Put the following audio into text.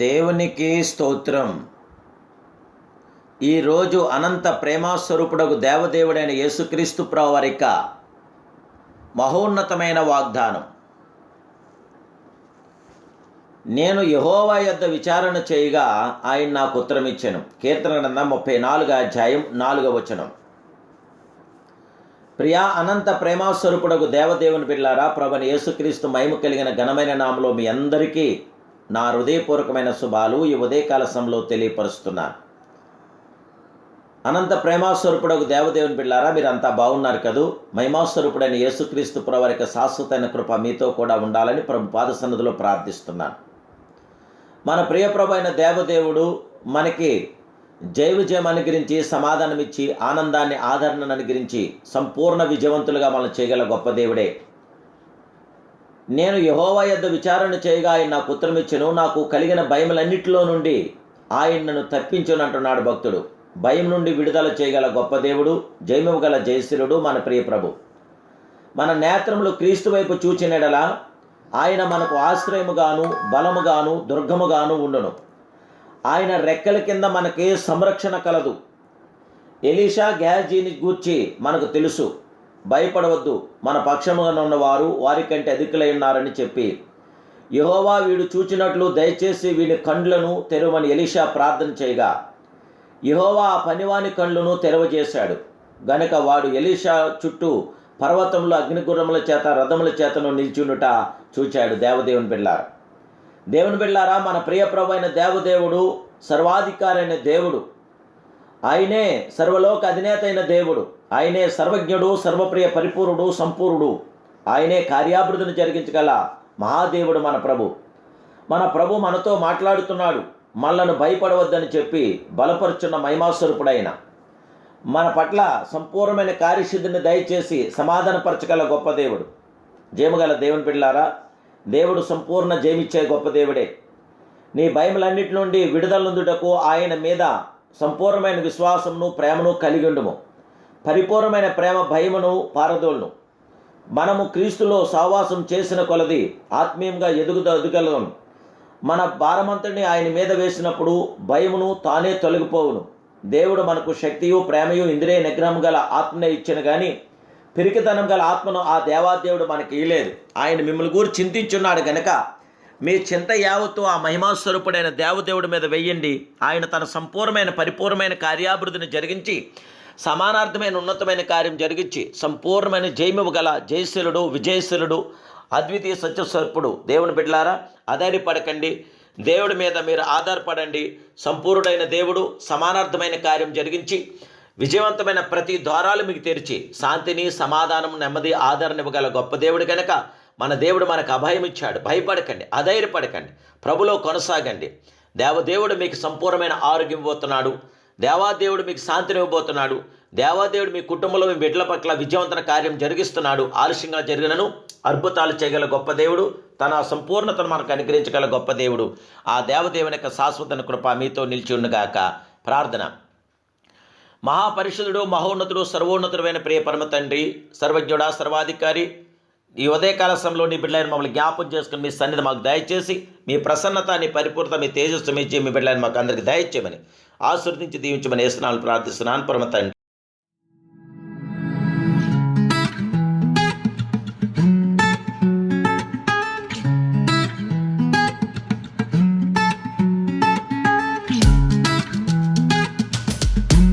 దేవునికి స్తోత్రం. ఈరోజు అనంత ప్రేమాస్వరూపుడగు దేవదేవుడైన యేసుక్రీస్తు ప్రభువారి యొక్క మహోన్నతమైన వాగ్దానం. నేను యెహోవా యొద్ద విచారణ చేయగా ఆయన నాకు ఉత్తరమిచ్చెను. కీర్తన గ్రంథం 34 అధ్యాయం 4వ వచనం. ప్రియా అనంత ప్రేమాస్వరూపుడగు దేవదేవుని బిడ్డలారా, ప్రభువైన యేసుక్రీస్తు మహిమ కలిగిన ఘనమైన నామములో మీ అందరికీ నా హృదయపూర్వకమైన శుభాలు ఈ ఉదయకాల సమయంలో తెలియపరుస్తున్నాను. అనంత ప్రేమాస్వరూపుడగు దేవదేవుని బిడ్డలారా, మీరంతా బాగున్నారు కదూ. మహిమాస్వరూపుడైన యేసుక్రీస్తు ప్రభువారి యొక్క శాశ్వతమైన కృప మీతో కూడా ఉండాలని ప్రభు పాద సన్నిధిలో ప్రార్థిస్తున్నాను. మన ప్రియ ప్రభు అయిన దేవదేవుడు మనకి జయం అనుగ్రహించి, సమాధానమిచ్చి, ఆనందాన్ని, ఆదరణను అనుగ్రహించి సంపూర్ణ విజయవంతులుగా మనం చేయగల గొప్ప దేవుడే. నేను యెహోవా యొద్ద విచారణ చేయగా ఆయన నాకు ఉత్తరమిచ్చెను. నాకు కలిగిన భయములన్నిటిలో నుండి ఆయన నన్ను తప్పించును అంటున్నాడు భక్తుడు. భయం నుండి విడుదల చేయగల గొప్ప దేవుడు, జయము గల జయశీలుడు మన ప్రియ ప్రభు. మన నేత్రములు క్రీస్తు వైపు చూచినడలా ఆయన మనకు ఆశ్రయముగాను, బలముగాను, దుర్గముగాను ఉండును. ఆయన రెక్కల కింద మనకి సంరక్షణ కలదు. ఎలీషా గేహజీని గూర్చి మనకు తెలుసు. భయపడవద్దు, మన పక్షముగా ఉన్నవారు వారికంటే అధికులై ఉన్నారని చెప్పి, యెహోవా వీడు చూచినట్లు దయచేసి వీని కండ్లను తెరవని ఎలీషా ప్రార్థన చేయగా యెహోవా ఆ పనివాని కండ్లను తెరవజేశాడు. గనుక వాడు ఎలీషా చుట్టూ పర్వతంలో అగ్నిగుర్రముల చేత, రథముల చేతను నిల్చుండుట చూచాడు. దేవుని బిడ్డలారా, మన ప్రియ ప్రభు అయిన దేవదేవుడు సర్వాధికారి అయిన దేవుడు. ఆయనే సర్వలోక అధినేత అయిన దేవుడు. ఆయనే సర్వజ్ఞుడు, సర్వప్రియ పరిపూర్ణుడు, సంపూర్ణుడు. ఆయనే కార్యాభివృద్ధిని జరిగించగల మహాదేవుడు మన ప్రభు. మన ప్రభు మనతో మాట్లాడుతున్నాడు. మనలను భయపడవద్దని చెప్పి బలపరుచున్న మహిమాస్వరూపుడైన మన పట్ల సంపూర్ణమైన కార్యసిద్ధిని దయచేసి సమాధానపరచగల గొప్ప దేవుడు. జయముగల దేవుని బిడ్డలారా, దేవుడు సంపూర్ణ జయమిచ్చే గొప్ప దేవుడే. నీ భయములన్నిటి నుండి విడుదల నొందుటకు ఆయన మీద సంపూర్ణమైన విశ్వాసమును, ప్రేమను కలిగి ఉండుము. పరిపూర్ణమైన ప్రేమ భయమును పారదోలును. మనము క్రీస్తులో సహవాసం చేసిన కొలది ఆత్మీయంగా ఎదుగగలం. మన భారమంతటిని ఆయన మీద వేసినప్పుడు భయమును తానే తొలగిపోవును. దేవుడు మనకు శక్తియు, ప్రేమయు, ఇంద్రియ నిగ్రహం గల ఆత్మనే ఇచ్చిన కానీ పిరికితనం గల ఆత్మను ఆ దేవాదేవుడు మనకి ఇయ్యలేదు. ఆయన మిమ్మల్ని గూర్చి చింతించున్నాడు గనక మీ చింత యావత్తు ఆ మహిమాస్వరూపుడైన దేవదేవుడి మీద వెయ్యండి. ఆయన తన సంపూర్ణమైన పరిపూర్ణమైన కార్యాభివృద్ధిని జరిగించి, సమానార్థమైన ఉన్నతమైన కార్యం జరిగించి, సంపూర్ణమైన జయము గల జయశీలుడు, విజయశీలుడు, అద్వితీయ సత్యస్వరూపుడు. దేవుని బిడ్డలారా, ఆధారపడకండి, దేవుడి మీద మీరు ఆధారపడండి. సంపూర్ణుడైన దేవుడు సమానార్థమైన కార్యం జరిగించి, విజయవంతమైన ప్రతి ద్వారాలు మీకు తెరిచి, శాంతిని, సమాధానం, నెమ్మది, ఆదరణ ఇవ్వగల గొప్ప దేవుడు కనుక మన దేవుడు మనకు అభయం ఇచ్చాడు. భయపడకండి, అధైర్యపడకండి, ప్రభులో కొనసాగండి. దేవదేవుడు మీకు సంపూర్ణమైన ఆరోగ్యం ఇవ్వబోతున్నాడు. దేవాదేవుడు మీకు శాంతిని ఇవ్వబోతున్నాడు. దేవాదేవుడు మీ కుటుంబంలో, మీ బిడ్డల పట్ల విజయవంతమైన కార్యం జరిగిస్తున్నాడు. ఆలస్యంగా జరిగినను అద్భుతాలు చేయగల గొప్ప దేవుడు, తన సంపూర్ణతను మనకు అనుగ్రహించగల గొప్ప దేవుడు. ఆ దేవదేవుని యొక్క శాశ్వత కృప మీతో నిలిచి ఉండగాక. ప్రార్థన. మహాపరిషుదుడు, మహోన్నతుడు, సర్వోన్నతుడైన ప్రియ పరమ తండ్రి, సర్వజ్ఞుడా, సర్వాధికారి, ఈ ఉదయకాల సమయంలో నీ బిడ్డలను మమ్మల్ని జ్ఞాపం చేసుకుని మీ సన్నిధి మాకు దయచేసి, మీ ప్రసన్నత, మీ పరిపూర్ణత, మీ తేజస్సు మీ బిడ్డలను మాకు అందరికీ దయచేయమని ఆశీర్వదించి దీవించమని యేసునామములో ప్రార్థిస్తున్నాను పరమ తండ్రి.